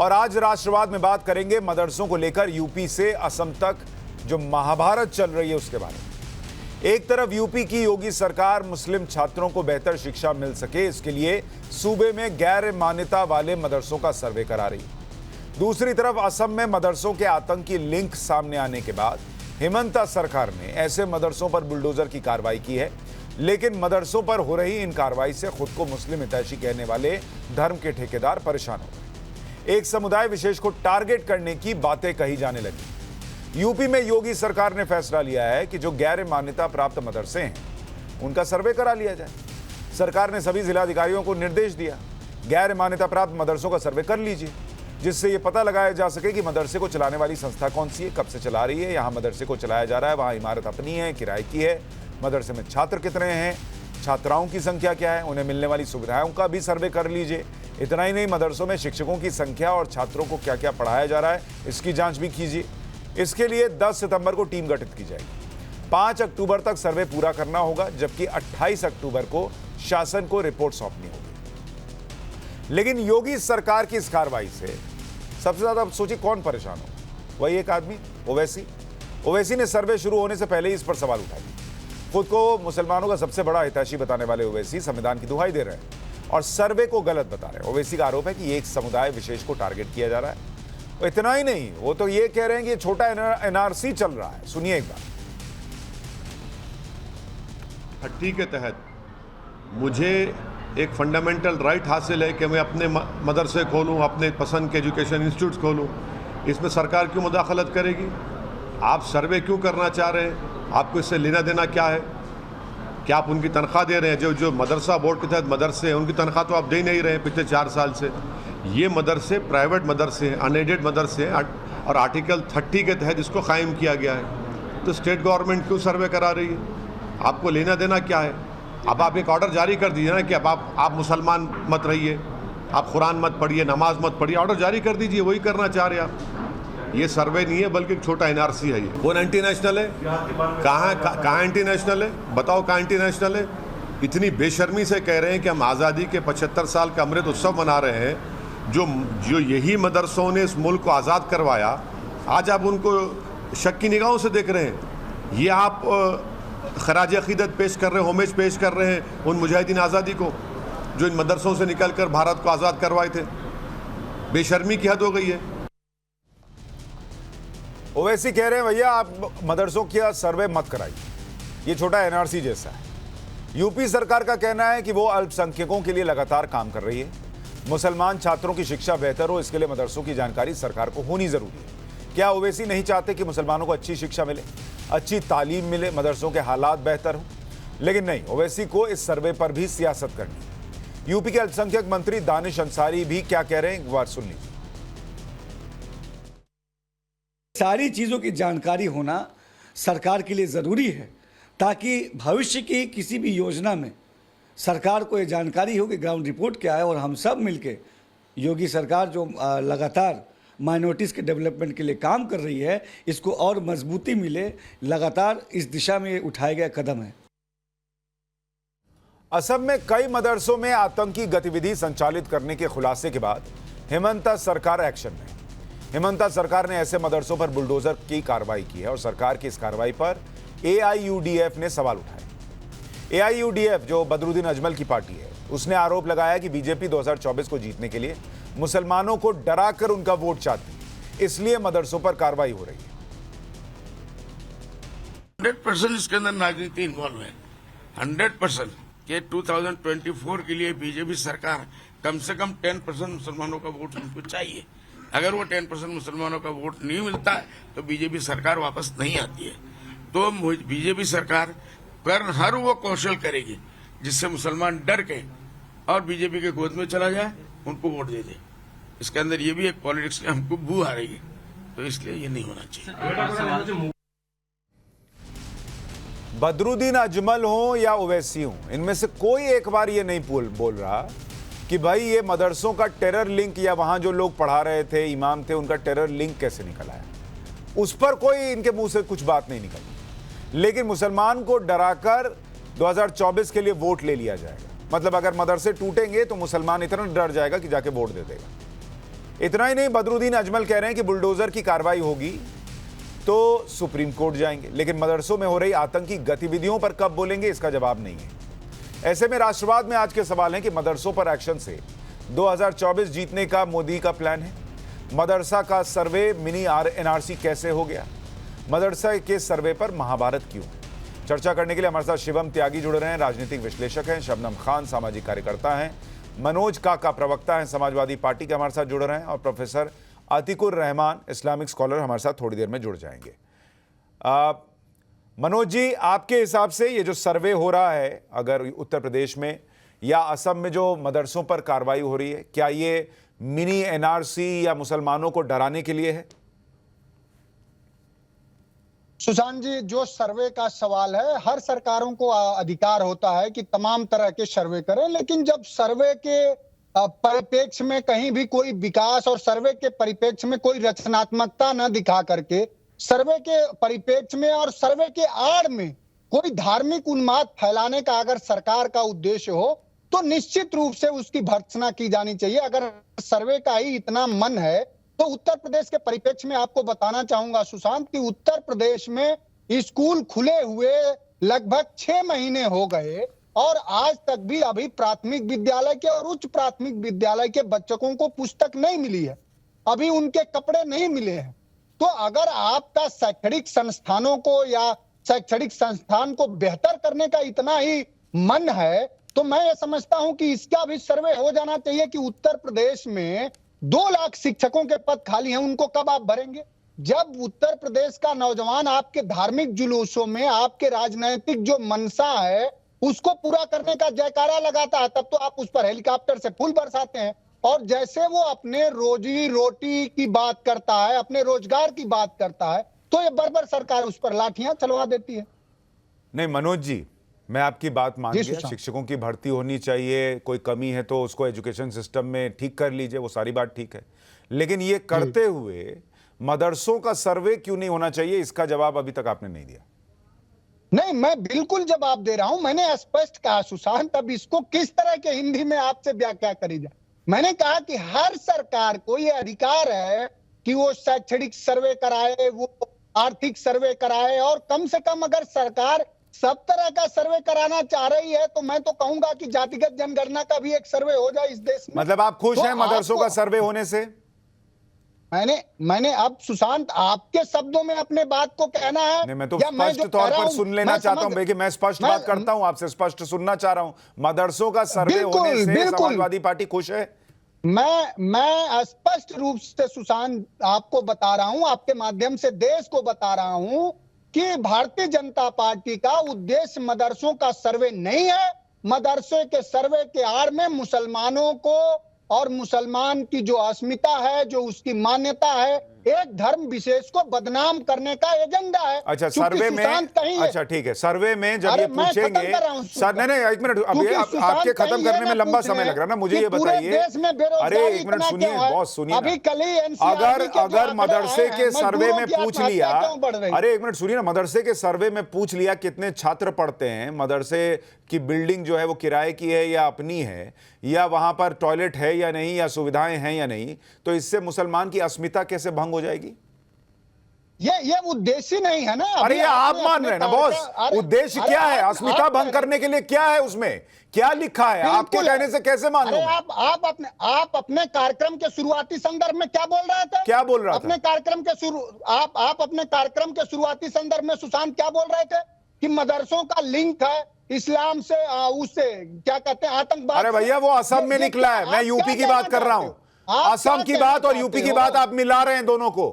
और आज राष्ट्रवाद में बात करेंगे मदरसों को लेकर यूपी से असम तक जो महाभारत चल रही है उसके बारे में। एक तरफ यूपी की योगी सरकार मुस्लिम छात्रों को बेहतर शिक्षा मिल सके इसके लिए सूबे में गैर मान्यता वाले मदरसों का सर्वे करा रही है। दूसरी तरफ असम में मदरसों के आतंकी लिंक सामने आने के बाद हेमंता सरकार ने ऐसे मदरसों पर बुलडोजर की कार्रवाई की है। लेकिन मदरसों पर हो रही इन कार्रवाई से खुद को मुस्लिम हितैषी कहने वाले धर्म के ठेकेदार परेशान हो गए। एक समुदाय विशेष को टारगेट करने की बातें कही जाने लगी। यूपी में योगी सरकार ने फैसला लिया है कि जो गैर मान्यता प्राप्त मदरसे हैं उनका सर्वे करा लिया जाए। सरकार ने सभी जिलाधिकारियों को निर्देश दिया, गैर मान्यता प्राप्त मदरसों का सर्वे कर लीजिए, जिससे यह पता लगाया जा सके कि मदरसे को चलाने वाली संस्था कौन सी है, कब से चला रही है, यहाँ मदरसे को चलाया जा रहा है, वहाँ इमारत अपनी है, किराए की है, मदरसे में छात्र कितने हैं, छात्राओं की संख्या क्या है, उन्हें मिलने वाली सुविधाओं का भी सर्वे कर लीजिए। इतना ही नहीं, मदरसों में शिक्षकों की संख्या और छात्रों को क्या क्या पढ़ाया जा रहा है इसकी जांच भी कीजिए। इसके लिए 10 सितंबर को टीम गठित की जाएगी। 5 अक्टूबर तक सर्वे पूरा करना होगा, जबकि 28 अक्टूबर को शासन को रिपोर्ट सौंपनी होगी। लेकिन योगी सरकार की इस कार्रवाई से सबसे ज्यादा सोचिए कौन परेशान हो? वही एक आदमी, ओवैसी। ओवैसी ने सर्वे शुरू होने से पहले ही इस पर सवाल उठाए। खुद को मुसलमानों का सबसे बड़ा हितैषी बताने वाले ओवैसी संविधान की दुहाई दे रहे हैं और सर्वे को गलत बता रहे हैं। ओवैसी का आरोप है कि एक समुदाय विशेष को टारगेट किया जा रहा है। और इतना ही नहीं, वो तो ये कह रहे हैं कि छोटा एनआरसी चल रहा है। सुनिए एक बार। 30 के तहत मुझे एक फंडामेंटल राइट हासिल है कि मैं अपने मदरसे खोलूं, अपने पसंद के एजुकेशन इंस्टीट्यूट्स खोलूं। इसमें सरकार क्यों मुदाखलत करेगी? आप सर्वे क्यों करना चाह रहे हैं? आपको इससे लेना देना क्या है? क्या आप उनकी तनख्वाह दे रहे हैं? जो मदरसा बोर्ड के तहत मदरसे हैं उनकी तनख्वाह तो आप दे नहीं रहे हैं पिछले 4 साल से। ये मदरसे प्राइवेट मदरसे हैं, अनएडेड मदरसे हैं और आर्टिकल 30 के तहत इसको कायम किया गया है। तो स्टेट गवर्नमेंट क्यों सर्वे करा रही है? आपको लेना देना क्या है? अब आप एक ऑर्डर जारी कर दीजिए ना कि अब आप मुसलमान मत रहिए, आप कुरान मत पढ़िए, नमाज मत पढ़िए, ऑर्डर जारी कर दीजिए। वही करना चाह रहे हैं आप। ये सर्वे नहीं है बल्कि एक छोटा एनआरसी है। ये कौन एंटी नेशनल है? कहाँ एंटी नेशनल है? बताओ कहाँ एंटी नेशनल है? इतनी बेशर्मी से कह रहे हैं कि हम आज़ादी के 75 साल का अमृत उत्सव मना रहे हैं। जो यही मदरसों ने इस मुल्क को आज़ाद करवाया, आज आप उनको शक की निगाहों से देख रहे हैं। ये आप खराज अक़ीदत पेश कर रहे हैं, होमेज पेश कर रहे हैं उन मुजाहिदीन आज़ादी को जो इन मदरसों से निकलकर भारत को आज़ाद करवाए थे। बेशर्मी की हद हो गई है। ओवैसी कह रहे हैं भैया आप मदरसों का सर्वे मत कराइए, ये छोटा एनआरसी जैसा है। यूपी सरकार का कहना है कि वो अल्पसंख्यकों के लिए लगातार काम कर रही है। मुसलमान छात्रों की शिक्षा बेहतर हो, इसके लिए मदरसों की जानकारी सरकार को होनी जरूरी है। क्या ओवैसी नहीं चाहते कि मुसलमानों को अच्छी शिक्षा मिले, अच्छी तालीम मिले, मदरसों के हालात बेहतर हों? लेकिन नहीं, ओवैसी को इस सर्वे पर भी सियासत करनी है। यूपी के अल्पसंख्यक मंत्री दानिश अंसारी भी क्या कह रहे हैं, एक बार सुन लीजिए। सारी चीज़ों की जानकारी होना सरकार के लिए ज़रूरी है ताकि भविष्य की किसी भी योजना में सरकार को ये जानकारी हो कि ग्राउंड रिपोर्ट क्या है। और हम सब मिलके योगी सरकार जो लगातार माइनॉरिटीज़ के डेवलपमेंट के लिए काम कर रही है, इसको और मजबूती मिले, लगातार इस दिशा में उठाए गए कदम है। असम में कई मदरसों में आतंकी गतिविधि संचालित करने के खुलासे के बाद हेमंता सरकार एक्शन में। हेमंता सरकार ने ऐसे मदरसों पर बुलडोजर की कार्रवाई की है और सरकार की इस कार्रवाई पर AIUDF ने सवाल उठाए। AIUDF जो बदरुद्दीन अजमल की पार्टी है, उसने आरोप लगाया कि बीजेपी 2024 को जीतने के लिए मुसलमानों को डराकर उनका वोट चाहती है, इसलिए मदरसों पर कार्रवाई हो रही है। 100% इसके अंदर राजनीति इन्वॉल्व है। 100% के 2024 के लिए बीजेपी सरकार कम से कम 10% मुसलमानों का वोट उनको चाहिए। अगर वो 10% मुसलमानों का वोट नहीं मिलता है तो बीजेपी सरकार वापस नहीं आती है। तो बीजेपी सरकार पर हर वो कौशल करेगी जिससे मुसलमान डर के और बीजेपी के गोद में चला जाए, उनको वोट दे दे। इसके अंदर ये भी एक पॉलिटिक्स में हमको बू आ रही है, तो इसलिए ये नहीं होना चाहिए। बदरुद्दीन अजमल हो या ओवैसी हो, इनमें से कोई एक बार ये नहीं बोल रहा कि भाई ये मदरसों का टेरर लिंक या वहां जो लोग पढ़ा रहे थे, इमाम थे, उनका टेरर लिंक कैसे निकल आया, उस पर कोई इनके मुंह से कुछ बात नहीं निकली। लेकिन मुसलमान को डराकर 2024 के लिए वोट ले लिया जाएगा। मतलब अगर मदरसे टूटेंगे तो मुसलमान इतना डर जाएगा कि जाके वोट दे देगा। इतना ही नहीं, बदरुद्दीन अजमल कह रहे हैं कि बुलडोजर की कार्रवाई होगी तो सुप्रीम कोर्ट जाएंगे, लेकिन मदरसों में हो रही आतंकी गतिविधियों पर कब बोलेंगे, इसका जवाब नहीं है। ऐसे में राष्ट्रवाद में आज के सवाल हैं कि मदरसों पर एक्शन से 2024 जीतने का मोदी का प्लान है। मदरसा का सर्वे मिनी एनआरसी कैसे हो गया? मदरसा के सर्वे पर महाभारत क्यों? चर्चा करने के लिए हमारे साथ शिवम त्यागी जुड़ रहे हैं, राजनीतिक विश्लेषक हैं। शबनम खान सामाजिक कार्यकर्ता हैं। मनोज काका प्रवक्ता हैं समाजवादी पार्टी के, हमारे साथ जुड़ रहे हैं। और professor Atikur Rahman Islamic scholar हमारे साथ थोड़ी देर में जुड़ जाएंगे। मनोज जी, आपके हिसाब से ये जो सर्वे हो रहा है, अगर उत्तर प्रदेश में या असम में जो मदरसों पर कार्रवाई हो रही है, क्या ये मिनी एनआरसी या मुसलमानों को डराने के लिए है? सुशांत जी, जो सर्वे का सवाल है, हर सरकारों को अधिकार होता है कि तमाम तरह के सर्वे करें, लेकिन जब सर्वे के परिप्रेक्ष्य में कहीं भी कोई विकास और सर्वे के परिप्रेक्ष्य में कोई रचनात्मकता न दिखा करके सर्वे के परिप्रेक्ष्य में और सर्वे के आड़ में कोई धार्मिक उन्माद फैलाने का अगर सरकार का उद्देश्य हो तो निश्चित रूप से उसकी भर्त्सना की जानी चाहिए। अगर सर्वे का ही इतना मन है तो उत्तर प्रदेश के परिप्रेक्ष्य में आपको बताना चाहूंगा सुशांत कि उत्तर प्रदेश में स्कूल खुले हुए लगभग 6 महीने हो गए और आज तक भी अभी प्राथमिक विद्यालय के और उच्च प्राथमिक विद्यालय के बच्चों को पुस्तक नहीं मिली है, अभी उनके कपड़े नहीं मिले हैं। तो अगर आपका शैक्षणिक संस्थानों को या शैक्षणिक संस्थान को बेहतर करने का इतना ही मन है तो मैं ये समझता हूं कि इसका भी सर्वे हो जाना चाहिए कि उत्तर प्रदेश में 2 लाख शिक्षकों के पद खाली हैं, उनको कब आप भरेंगे? जब उत्तर प्रदेश का नौजवान आपके धार्मिक जुलूसों में आपके राजनीतिक जो मनसा है उसको पूरा करने का जयकारा लगाता है, तब तो आप उस पर हेलीकॉप्टर से फूल बरसाते हैं। और जैसे वो अपने रोजी रोटी की बात करता है, अपने रोजगार की बात करता है, तो ये बर्बर सरकार उस पर लाठियां चलवा देती है। नहीं मनोज जी, मैं आपकी बात मान गया, शिक्षकों की भर्ती होनी चाहिए, कोई कमी है तो उसको एजुकेशन सिस्टम में ठीक कर लीजिए, वो सारी बात ठीक है, लेकिन ये करते हुए मदरसों का सर्वे क्यों नहीं होना चाहिए, इसका जवाब अभी तक आपने नहीं दिया। नहीं, मैं बिल्कुल जवाब दे रहा हूं, मैंने स्पष्ट कहा सुशांत। अब इसको किस तरह के हिंदी में आपसे व्याख्या करी जाए? मैंने कहा कि हर सरकार को यह अधिकार है कि वो शैक्षणिक सर्वे कराए, वो आर्थिक सर्वे कराए, और कम से कम अगर सरकार सब तरह का सर्वे कराना चाह रही है तो मैं तो कहूंगा कि जातिगत जनगणना का भी एक सर्वे हो जाए इस देश में। मतलब आप खुश तो हैं मदरसों का सर्वे होने से? मैंने अब सुशांत आपके शब्दों में अपने बात को कहना है। नहीं, मैं तो स्पष्ट तौर पर सुन लेना चाहता हूं। देखिए, मैं स्पष्ट बात करता हूं, आपसे स्पष्ट सुनना चाह रहा हूं। मदरसों का सर्वे होने से समाजवादी पार्टी खुश है? मैं स्पष्ट रूप से सुशांत आपको बता रहा हूं, आपके माध्यम से देश को बता रहा हूं कि भारतीय जनता पार्टी का उद्देश्य मदरसों का सर्वे नहीं है। मदरसे के सर्वे के आड़ में मुसलमानों को और मुसलमान की जो अस्मिता है, जो उसकी मान्यता है, एक धर्म विशेष को बदनाम करने का एजेंडा है। अच्छा, सर्वे में, अच्छा ठीक है, सर्वे में जब ये पूछेंगे सर, नहीं एक मिनट, अभी आपके खत्म करने में लंबा समय लग रहा है ना, मुझे ये बताइए। अरे एक मिनट सुनिए, बॉस सुनिए, अगर मदरसे के सर्वे में पूछ लिया, अरे एक मिनट सुनिए ना, मदरसे के सर्वे में पूछ लिया कितने छात्र पढ़ते हैं, मदरसे की बिल्डिंग जो है वो किराए की है या अपनी है, या वहां पर टॉयलेट है या नहीं, या सुविधाएं हैं या नहीं, तो इससे मुसलमान की अस्मिता कैसे भंग हो जाएगी? ये उद्देश्य नहीं है ना। अरे ये आप मान रहे हैं ना बॉस, उद्देश्य क्या है? अस्मिता भंग करने के लिए क्या है, उसमें क्या लिखा है? आपके कहने से कैसे मान लूं? आप अपने कार्यक्रम के शुरुआती संदर्भ में क्या बोल रहे थे? क्या बोल रहा था? अपने कार्यक्रम के आप अपने कार्यक्रम के शुरुआती संदर्भ में सुशांत क्या बोल रहे थे कि मदरसों का लिंक है इस्लाम से, उससे क्या कहते हैं, आतंकवाद। अरे भैया वो असम में निकला है, मैं यूपी की बात कर रहा हूं। असम की बात और यूपी की बात आप मिला रहे हैं दोनों को।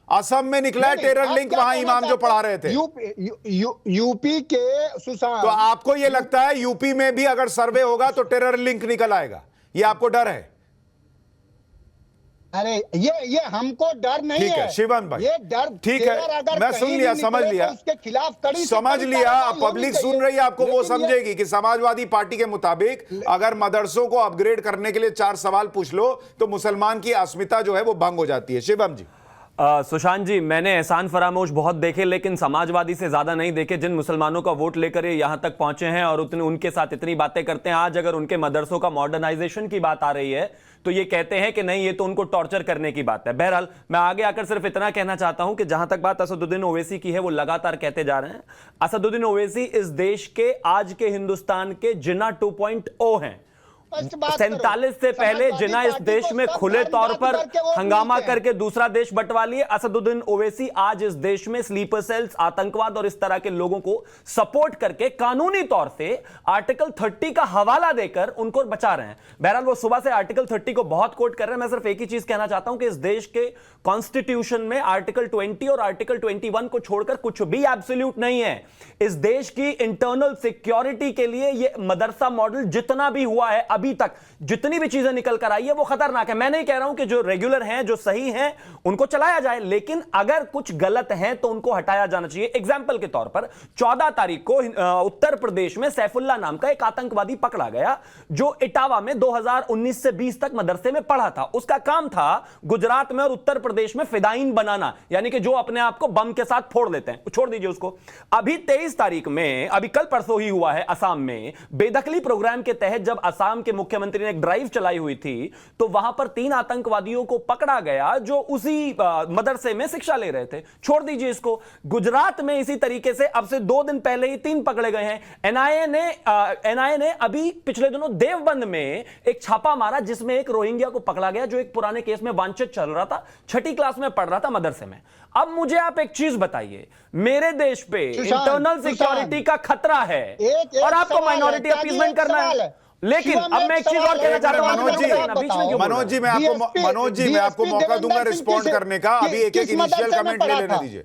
असम में निकला है टेरर लिंक, वहां इमाम जो पढ़ा रहे थे यूपी के सुशांत। तो आपको यह लगता है यूपी में भी अगर सर्वे होगा तो टेरर लिंक निकल आएगा, ये आपको डर है? अरे ये हमको डर नहीं है। ठीक है शिवम भाई, ये डर ठीक है, मैं सुन लिया, समझ लिया, उसके खिलाफ कड़ी समझ लिया। पब्लिक सुन रही है आपको, वो समझेगी कि समाजवादी पार्टी के मुताबिक अगर मदरसों को अपग्रेड करने के लिए 4 सवाल पूछ लो तो मुसलमान की अस्मिता जो है वो भंग हो जाती है। शिवम जी। सुशांत जी, मैंने एहसान फरामोश बहुत देखे, लेकिन समाजवादी से ज्यादा नहीं देखे, जिन मुसलमानों का वोट लेकर ये यहां तक पहुंचे हैं और उनके साथ इतनी बातें करते हैं। आज अगर उनके मदरसों का मॉडर्नाइजेशन की बात आ रही है तो ये कहते हैं कि नहीं, ये तो उनको टॉर्चर करने की बात है। बहरहाल मैं आगे आकर सिर्फ इतना कहना चाहता हूं कि जहां तक बात असदुद्दीन ओवैसी की है, वो लगातार कहते जा रहे हैं असदुद्दीन ओवैसी इस देश के, आज के हिंदुस्तान के जिन्ना 2.0 हैं। 47 से पहले जिन्ना इस देश में खुले तौर पर हंगामा करके दूसरा देश बंटवा लिए, असदुद्दीन ओवैसी आज इस देश में स्लीपर सेल्स, आतंकवाद और इस तरह के लोगों को सपोर्ट करके कानूनी तौर से आर्टिकल 30 का हवाला देकर उनको बचा रहे हैं। बहरहाल वो सुबह से आर्टिकल 30 को बहुत कोट कर रहे हैं। मैं सिर्फ एक ही चीज कहना चाहता हूं कि इस देश के कॉन्स्टिट्यूशन में आर्टिकल 20 और आर्टिकल 21 को छोड़कर कुछ भी एब्सोल्यूट नहीं है। इस देश की इंटरनल सिक्योरिटी के लिए यह मदरसा मॉडल जितना भी हुआ है अभी तक, जितनी भी चीजें निकल कर आई है, वो खतरनाक है। मैं नहीं कह रहा हूं कि जो रेगुलर हैं, जो सही हैं, उनको चलाया जाए, लेकिन अगर कुछ गलत है तो उनको हटाया जाना चाहिए। एग्जाम्पल के तौर पर 14 तारीख को उत्तर प्रदेश में सैफुल्ला नाम का एक आतंकवादी पकड़ा गया, जो इटावा में 2019 से 20 तक मदरसे में पढ़ा था। उसका काम था गुजरात में और उत्तर प्रदेश में फिदाइन बनाना, यानी कि जो अपने आप को बम के साथ फोड़ लेते हैं। छोड़ दीजिए उसको। अभी 23 तारीख में, अभी कल परसों ही हुआ है, असम में बेदखली प्रोग्राम के तहत जब असम के मुख्यमंत्री ने एक ड्राइव चलाई हुई थी, तो वहां पर 3 आतंकवादियों को पकड़ा गया जो उसी मदरसे में शिक्षा ले रहे थे। छोड़ दीजिए इसको। गुजरात में इसी तरीके से अब से 2 दिन पहले ही 3 पकड़े गए हैं। एनआईए ने अभी पिछले दिनों देवबंद में एक छापा मारा, जिसमें एक रोहिंग्या को पकड़ा गया जो एक पुराने केस में वांछित चल रहा था, 6ठी क्लास में पढ़ रहा था मदरसे में। अब मुझे आप एक चीज बताइए, मेरे देश पे इंटरनल सिक्योरिटी का खतरा है और आपको माइनॉरिटी अपीसमेंट करना है। लेकिन अब मैं एक चीज और कहना चाहता हूं मनोज जी, मैं आपको मौका दूंगा रिस्पॉन्ड करने का। अभी एक इनिशियल कमेंट ले लेने दीजिए,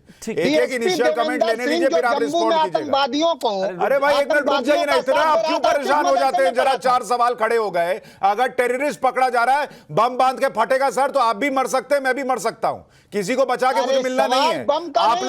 एक इनिशियल कमेंट लेने दीजिए, फिर आप रिस्पॉन्ड कीजिएगा। अरे भाई एक मिनट रुक जाइए ना, इतना आप क्यों परेशान हो जाते हैं? जरा 4 सवाल खड़े हो गए। अगर टेररिस्ट पकड़ा जा रहा है, बम बांध के फटेगा सर, तो आप भी मर सकते हैं, मैं भी मर सकता हूं। किसी को बचा के मुझे मिलना नहीं है।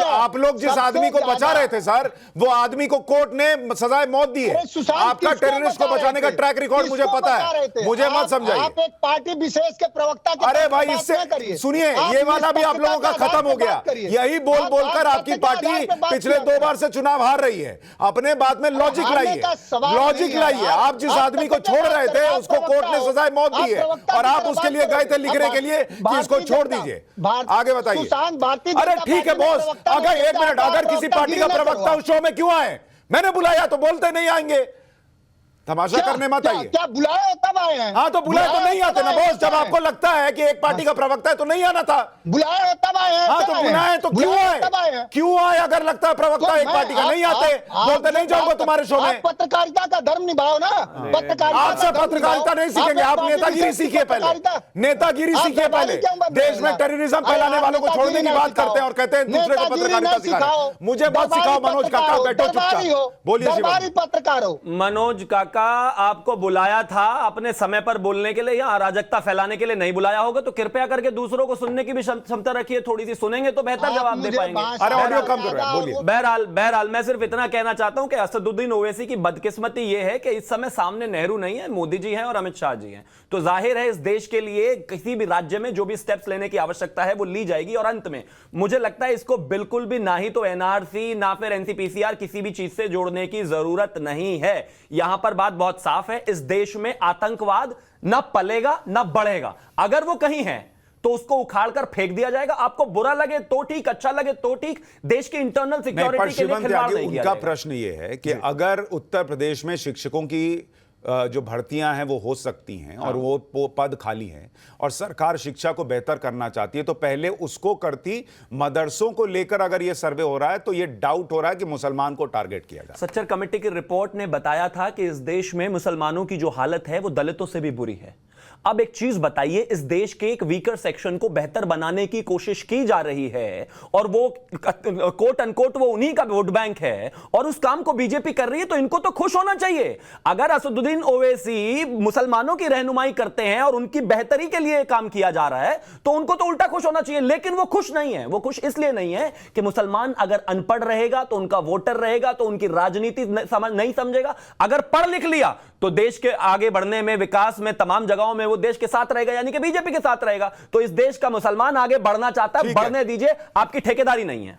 आप लोग जिस आदमी को बचा रहे थे सर, वो आदमी को कोर्ट ने सजाए मौत दी है। आपका टेररिस्ट को बचाने का ट्रैक रिकॉर्ड मुझे पता है, मुझे मत समझाइए। आप एक पार्टी विशेष के प्रवक्ता के अरे भाई, इससे सुनिए, ये वाला भी आप लोगों का खत्म हो गया। यही बोल बोलकर आपकी पार्टी पिछले 2 बार से चुनाव हार रही है। अपने बात में लॉजिक लाइए, लॉजिक लाइए। आप जिस आदमी को छोड़ रहे थे, उसको कोर्ट ने सजाए मौत दी है, और आप उसके लिए गए थे लिखने के लिए कि इसको छोड़ दीजिए। आगे बताइए। अरे ठीक है बॉस, अगर 1 मिनट, अगर किसी पार्टी का प्रवक्ता उस शो में क्यों आए? मैंने बुलाया तो बोलते नहीं आएंगे। तमाशा करने मत आइए। क्या बुलाया तब आए हैं? हाँ तो बुलाए तो नहीं आते ना बॉस। जब आपको लगता है कि एक पार्टी का प्रवक्ता है तो नहीं आना था। बुलाया तब आए हैं। हाँ तो बुलाए तो क्यों आए? क्यों आए? अगर लगता है प्रवक्ता एक पार्टी का, नहीं आते, बोलते नहीं जाऊंगा तुम्हारे शो में। पत्रकारिता का धर्म निभाओ ना। आपसे पत्रकारिता नहीं सीखेंगे, आप नेतागिरी सीखिए पहले, नेतागिरी सीखिए पहले। देश में टेररिज्म फैलाने वालों को छोड़ने की बात करते हैं और कहते हैं दूसरे को पत्रकारिता सिखाओ। मुझे मत सिखाओ मनोज काका, बैठो चुपचाप, बोलिए। पत्रकार हो मनोज काका, आपको बुलाया था अपने समय पर बोलने के लिए या अराजकता फैलाने के लिए नहीं बुलाया होगा, तो कृपया करके दूसरों को सुनने की भी क्षमता रखिए। थोड़ी सी सुनेंगे तो बेहतर जवाब दे पाएंगे। अरे ऑडियो कम करो, बोलिए। बहरहाल मैं सिर्फ इतना कहना चाहता हूं कि असदुद्दीन ओवैसी की बदकिस्मती यह है कि इस समय सामने नेहरू नहीं है, मोदी जी हैं और अमित शाह जी हैं। तो जाहिर है इस देश के लिए किसी भी राज्य में जो भी स्टेप्स लेने की आवश्यकता है वो ली जाएगी। और अंत में मुझे लगता है इसको बिल्कुल भी ना ही तो एनआरसी ना फिर एनसीपीसीआर किसी भी चीज से जोड़ने की जरूरत नहीं है। यहां पर बात बहुत साफ है, इस देश में आतंकवाद न पलेगा न बढ़ेगा। अगर वो कहीं है तो उसको उखाड़कर फेंक दिया जाएगा। आपको बुरा लगे तो ठीक, अच्छा लगे तो ठीक, देश की इंटरनल सिक्योरिटी के लिए खिलवाड़ नहीं किया उनका प्रश्न ये है कि अगर उत्तर प्रदेश में शिक्षकों की जो भर्तियां हैं वो हो सकती हैं और वो पद खाली हैं और सरकार शिक्षा को बेहतर करना चाहती है, तो पहले उसको करती। मदरसों को लेकर अगर ये सर्वे हो रहा है तो ये डाउट हो रहा है कि मुसलमान को टारगेट किया जाए। सच्चर कमेटी की रिपोर्ट ने बताया था कि इस देश में मुसलमानों की जो हालत है वो दलितों से भी बुरी है। अब एक चीज बताइए, इस देश के एक वीकर सेक्शन को बेहतर बनाने की कोशिश की जा रही है और वो कोट अनकोट वो उन्हीं का वोट बैंक है और उस काम को बीजेपी कर रही है, तो इनको तो खुश होना चाहिए। अगर असदुद्दीन ओवैसी मुसलमानों की रहनुमाई करते हैं और उनकी बेहतरी के लिए काम किया जा रहा है तो उनको तो उल्टा खुश होना चाहिए। लेकिन वो खुश नहीं है। वो खुश इसलिए नहीं है कि मुसलमान अगर अनपढ़ रहेगा तो उनका वोटर रहेगा तो उनकी राजनीति नहीं समझेगा। अगर पढ़ लिख लिया तो देश के आगे बढ़ने में, विकास में, तमाम जगहों में वो देश के साथ रहेगा, यानी कि बीजेपी के साथ रहेगा। तो इस देश का मुसलमान आगे बढ़ना चाहता है, बढ़ने दीजिए, आपकी ठेकेदारी नहीं है।